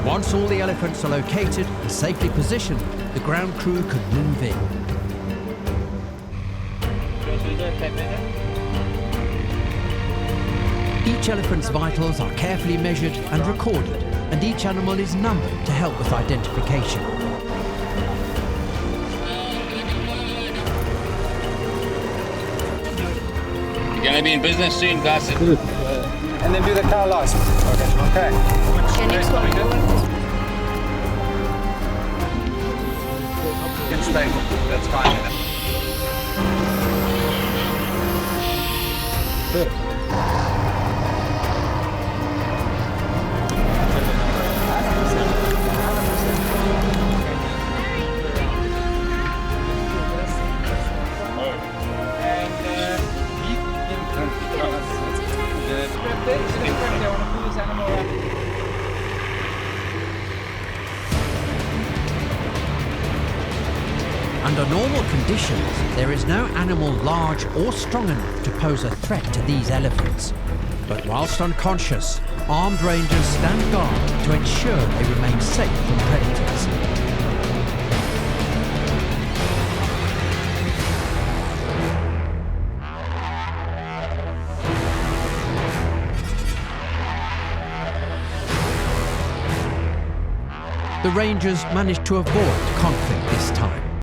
Once all the elephants are located and safely positioned, the ground crew can move in. Each elephant's vitals are carefully measured and recorded, and each animal is numbered to help with identification. You're gonna be in business soon, guys. And then do the car last. Okay. Next one. It's stable. That's fine. Under normal conditions, there is no animal large or strong enough to pose a threat to these elephants. But whilst unconscious, armed rangers stand guard to ensure they remain safe from predators. The rangers managed to avoid conflict this time.